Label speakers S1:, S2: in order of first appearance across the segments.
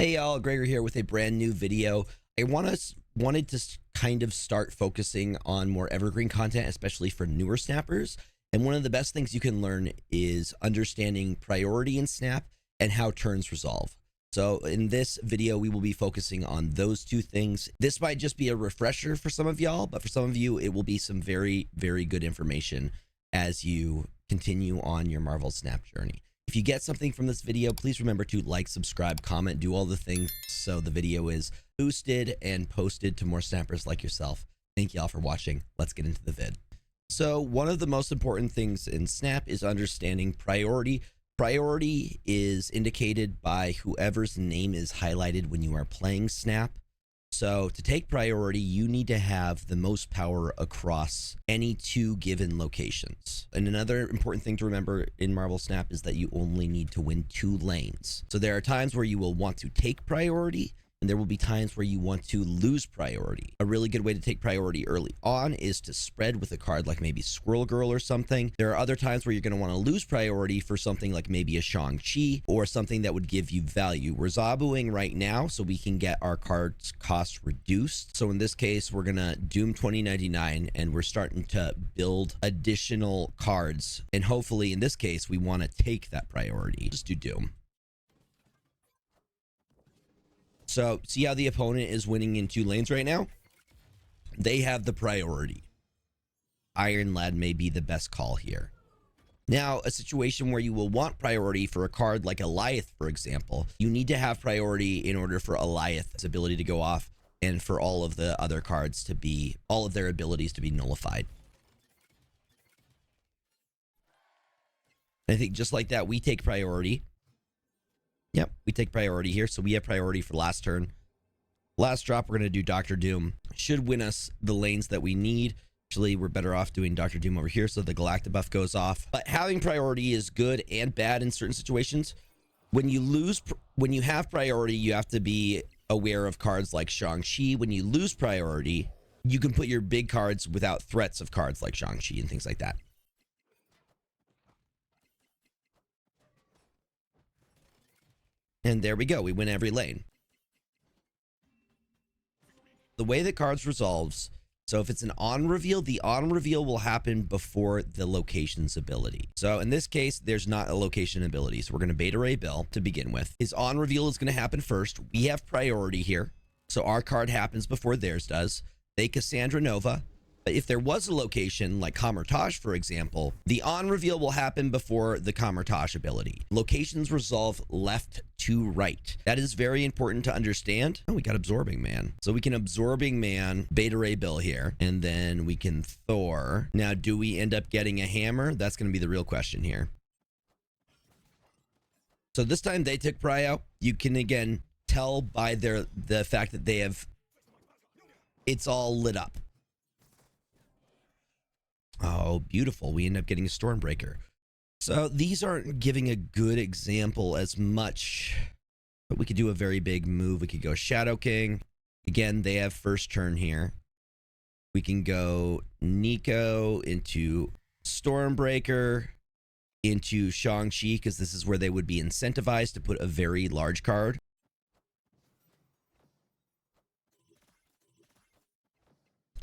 S1: Hey y'all, Gregor here with a brand new video. I wanted to kind of start focusing on more evergreen content, especially for newer snappers. And one of the best things you can learn is understanding priority in snap and how turns resolve. So in this video, we will be focusing on those two things. This might just be a refresher for some of y'all, but for some of you, it will be some very, very good information as you continue on your Marvel Snap journey. If you get something from this video, please remember to like, subscribe, comment, do all the things so the video is boosted and posted to more snappers like yourself. Thank you all for watching. Let's get into the vid. So one of the most important things in Snap is understanding priority. Priority is indicated by whoever's name is highlighted when you are playing Snap. So to take priority, you need to have the most power across any two given locations. And another important thing to remember in Marvel Snap is that you only need to win 2 lanes. So there are times where you will want to take priority, and there will be times where you want to lose priority. A really good way to take priority early on is to spread with a card like maybe Squirrel Girl or something. There are other times where you're going to want to lose priority for something like maybe a Shang-Chi or something that would give you value. We're Zabuing right now so we can get our cards cost reduced. So in this case, we're going to Doom 2099 and we're starting to build additional cards. And hopefully in this case, we want to take that priority. Just do Doom. So see how the opponent is winning in 2 lanes right now? They have the priority. Iron Lad may be the best call here. Now, a situation where you will want priority for a card like Eliath, for example, you need to have priority in order for Eliath's ability to go off and for all of the other cards to be, all of their abilities to be nullified. I think just like that, we take priority. Yep, we take priority here. So we have priority for last turn. Last drop, we're going to do Dr. Doom. Should win us the lanes that we need. Actually, we're better off doing Dr. Doom over here so the Galactic buff goes off. But having priority is good and bad in certain situations. When you have priority, you have to be aware of cards like Shang-Chi. When you lose priority, you can put your big cards without threats of cards like Shang-Chi and things like that. And there we go. We win every lane. The way that cards resolves, so if it's an on reveal, the on reveal will happen before the location's ability. So in this case, there's not a location ability. So we're going to Beta Ray Bill to begin with. His on reveal is going to happen first. We have priority here. So our card happens before theirs does. They Cassandra Nova. But if there was a location like Kamertage, for example, the on reveal will happen before the Kamertage ability. Locations resolve left to right. That is very important to understand. Oh, we got Absorbing Man. So we can Absorbing Man, Beta Ray Bill here, and then we can Thor. Now, do we end up getting a hammer? That's going to be the real question here. So this time they took prio. You can again tell by the fact that they have, it's all lit up. Oh, beautiful. We end up getting a Stormbreaker. So these aren't giving a good example as much, but we could do a very big move. We could go Shadow King. Again, they have first turn here. We can go Nico into Stormbreaker, into Shang-Chi, because this is where they would be incentivized to put a very large card.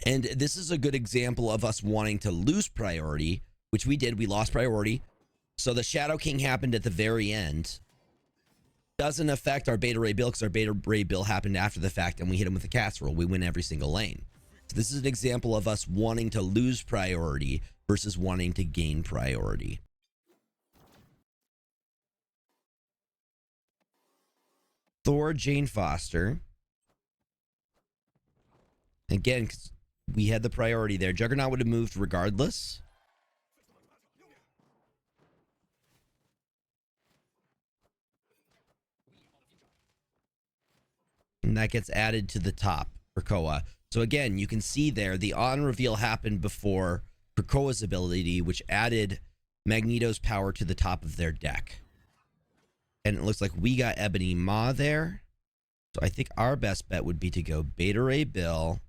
S1: And this is a good example of us wanting to lose priority, which we did. We lost priority. So the Shadow King happened at the very end. Doesn't affect our Beta Ray Bill because our Beta Ray Bill happened after the fact and we hit him with a casserole. We win every single lane. So this is an example of us wanting to lose priority versus wanting to gain priority. Thor, Jane Foster. Again, we had the priority there. Juggernaut would have moved regardless. And that gets added to the top for Koa. So again, you can see there, the on reveal happened before Krakoa's ability, which added Magneto's power to the top of their deck. And it looks like we got Ebony Maw there. So I think our best bet would be to go Beta Ray Bill,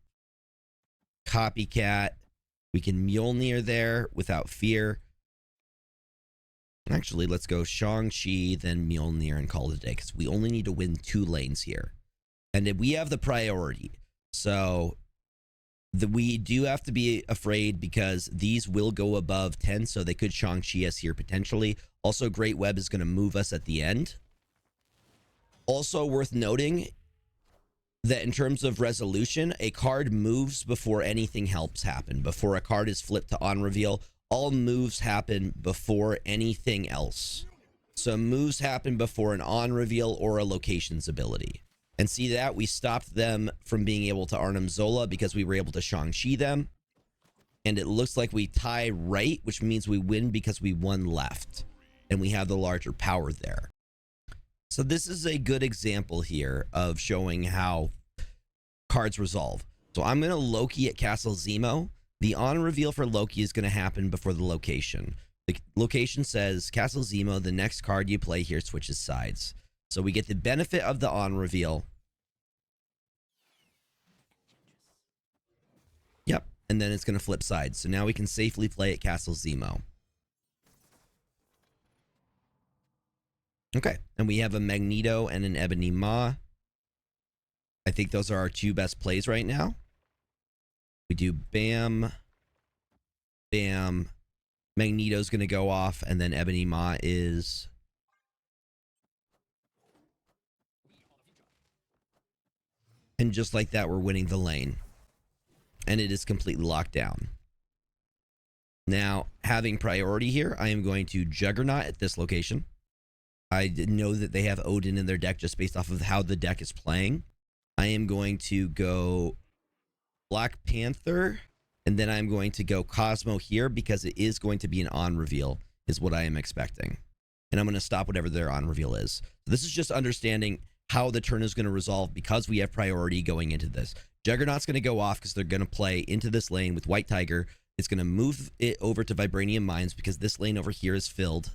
S1: Copycat. We can Mjolnir there without fear. Actually, let's go Shang-Chi, then Mjolnir, and call it a day, because we only need to win 2 lanes here. And we have the priority. So we do have to be afraid because these will go above 10, so they could Shang-Chi us here potentially. Also, Great Web is going to move us at the end. Also worth noting that in terms of resolution, a card moves before anything helps happen. Before a card is flipped to on reveal, all moves happen before anything else. So moves happen before an on reveal or a locations ability. And see that? We stopped them from being able to Arnim Zola because we were able to Shang-Chi them. And it looks like we tie right, which means we win because we won left. And we have the larger power there. So this is a good example here of showing how cards resolve. So I'm going to Loki at Castle Zemo. The on reveal for Loki is going to happen before the location. The location says, Castle Zemo, the next card you play here switches sides. So we get the benefit of the on reveal. Yep. And then it's going to flip sides. So now we can safely play at Castle Zemo. Okay. And we have a Magneto and an Ebony Maw. I think those are our 2 best plays right now. We do bam, bam. Magneto's going to go off, and then Ebony Maw is... And just like that, we're winning the lane. And it is completely locked down. Now, having priority here, I am going to Juggernaut at this location. I know that they have Odin in their deck just based off of how the deck is playing. I am going to go Black Panther, and then I'm going to go Cosmo here because it is going to be an on reveal, is what I am expecting. And I'm going to stop whatever their on reveal is. So this is just understanding how the turn is going to resolve because we have priority going into this. Juggernaut's going to go off because they're going to play into this lane with White Tiger. It's going to move it over to Vibranium Mines because this lane over here is filled.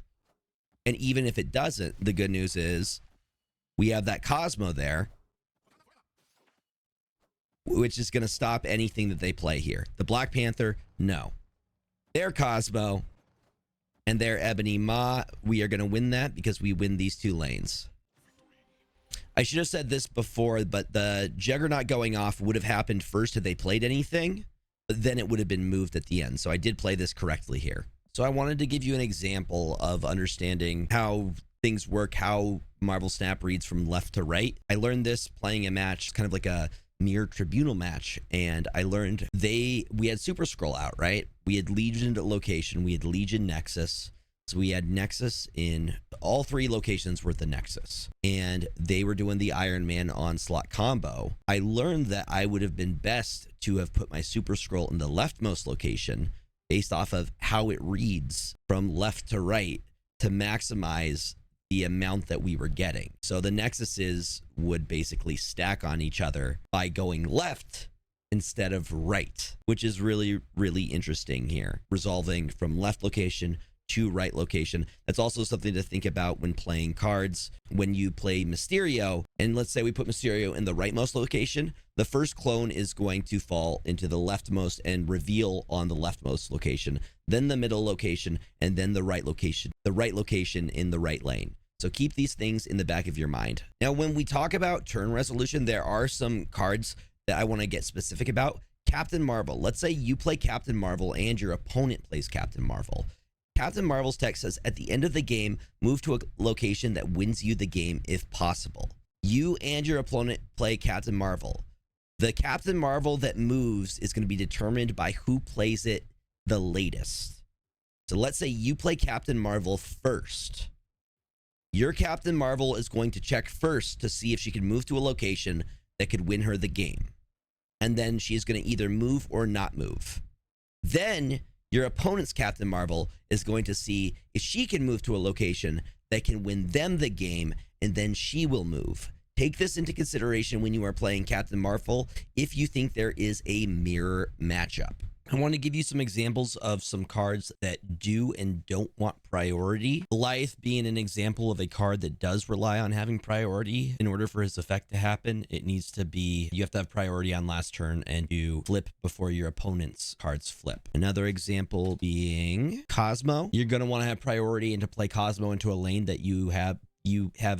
S1: And even if it doesn't, the good news is we have that Cosmo there, which is going to stop anything that they play here. The Black Panther, no. Their Cosmo and their Ebony Maw, we are going to win that because we win these 2 lanes. I should have said this before, but the Juggernaut going off would have happened first if they played anything, but then it would have been moved at the end. So I did play this correctly here. So I wanted to give you an example of understanding how things work, how Marvel Snap reads from left to right. I learned this playing a match, kind of like a Mirror Tribunal match, and I learned we had Super Scroll out, right? We had Legion location, we had Legion Nexus. So we had Nexus in all 3 locations worth the Nexus, and they were doing the Iron Man onslaught combo. I learned that I would have been best to have put my Super Scroll in the leftmost location based off of how it reads from left to right to maximize the amount that we were getting. So the Nexuses would basically stack on each other by going left instead of right, which is really, really interesting here. Resolving from left location to right location. That's also something to think about when playing cards. When you play Mysterio, and let's say we put Mysterio in the rightmost location, the first clone is going to fall into the leftmost and reveal on the leftmost location, then the middle location, and then the right location in the right lane. So keep these things in the back of your mind. Now, when we talk about turn resolution, there are some cards that I want to get specific about. Captain Marvel. Let's say you play Captain Marvel and your opponent plays Captain Marvel. Captain Marvel's text says, at the end of the game, move to a location that wins you the game if possible. You and your opponent play Captain Marvel. The Captain Marvel that moves is going to be determined by who plays it the latest. So let's say you play Captain Marvel first. Your Captain Marvel is going to check first to see if she can move to a location that could win her the game. And then she's going to either move or not move. Then your opponent's Captain Marvel is going to see if she can move to a location that can win them the game, and then she will move. Take this into consideration when you are playing Captain Marvel if you think there is a mirror matchup. I want to give you some examples of some cards that do and don't want priority. Goliath being an example of a card that does rely on having priority. In order for his effect to happen, it needs to be, you have to have priority on last turn and you flip before your opponent's cards flip. Another example being Cosmo. You're going to want to have priority and to play Cosmo into a lane that you have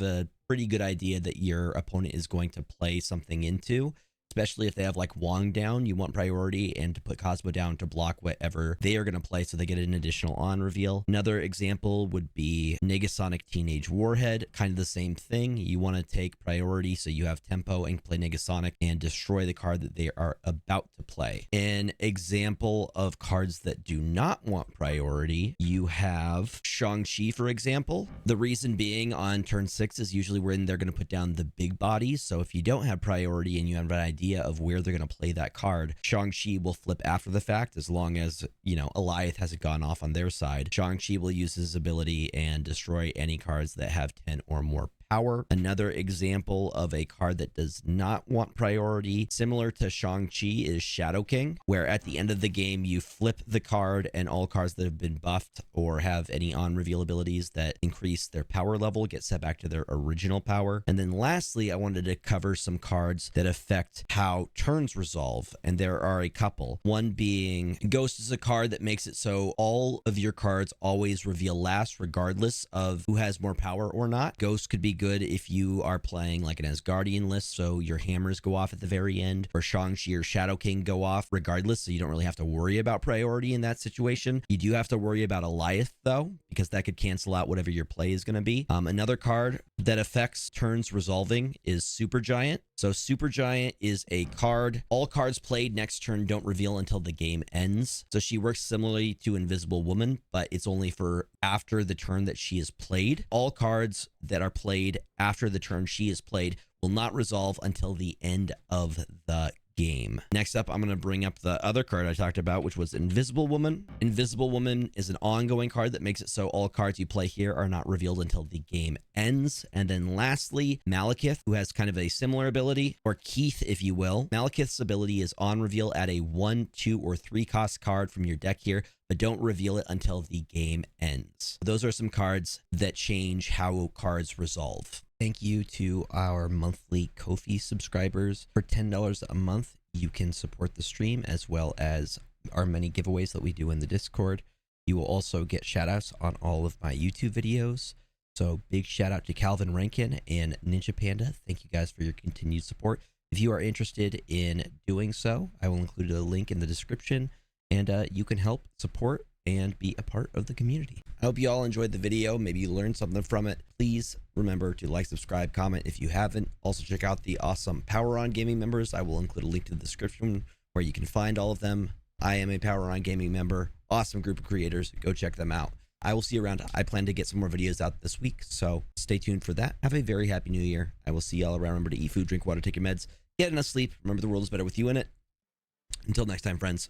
S1: a pretty good idea that your opponent is going to play something into. Especially if they have like Wong down, you want priority and to put Cosmo down to block whatever they are going to play so they get an additional on reveal. Another example would be Negasonic Teenage Warhead, kind of the same thing. You want to take priority so you have tempo and play Negasonic and destroy the card that they are about to play. An example of cards that do not want priority, you have Shang-Chi, for example. The reason being on turn 6 is usually when they're going to put down the big bodies. So if you don't have priority and you have an idea of where they're going to play that card, Shang-Chi will flip after the fact as long as, you know, Goliath hasn't gone off on their side. Shang-Chi will use his ability and destroy any cards that have 10 or more power. Another example of a card that does not want priority, similar to Shang-Chi, is Shadow King, where at the end of the game, you flip the card and all cards that have been buffed or have any on-reveal abilities that increase their power level get set back to their original power. And then lastly, I wanted to cover some cards that affect how turns resolve, and there are a couple. One being Ghost is a card that makes it so all of your cards always reveal last regardless of who has more power or not. Ghost could be good if you are playing like an Asgardian list, so your hammers go off at the very end, or Shang-Chi or Shadow King go off regardless, so you don't really have to worry about priority in that situation. You do have to worry about Goliath though, because that could cancel out whatever your play is going to be. Another card that affects turns resolving is Supergiant. So Supergiant is a card, all cards played next turn don't reveal until the game ends. So she works similarly to Invisible Woman, but it's only for after the turn that she is played. All cards that are played after the turn she is played will not resolve until the end of the game. Next up, I'm going to bring up the other card I talked about, which was Invisible Woman. Invisible Woman is an ongoing card that makes it so all cards you play here are not revealed until the game ends. And then lastly, Malekith, who has kind of a similar ability, or Keith, if you will. Malekith's ability is on reveal at a 1, 2, or 3 cost card from your deck here, but don't reveal it until the game ends. Those are some cards that change how cards resolve. Thank you to our monthly KoFi subscribers. For $10 a month, you can support the stream as well as our many giveaways that we do in the Discord. You will also get shoutouts on all of my YouTube videos. So big shout out to Calvin Rankin and Ninja Panda. Thank you guys for your continued support. If you are interested in doing so, I will include a link in the description, and you can help support and be a part of the community. I hope you all enjoyed the video. Maybe you learned something from it. Please remember to like, subscribe, comment if you haven't. Also check out the awesome PWROn Gaming members. I will include a link to the description where you can find all of them. I am a PWROn Gaming member. Awesome group of creators. Go check them out. I will see you around. I plan to get some more videos out this week, so stay tuned for that. Have a very happy new year. I will see y'all around. Remember to eat food, drink water, take your meds, get enough sleep. Remember the world is better with you in it. Until next time, friends.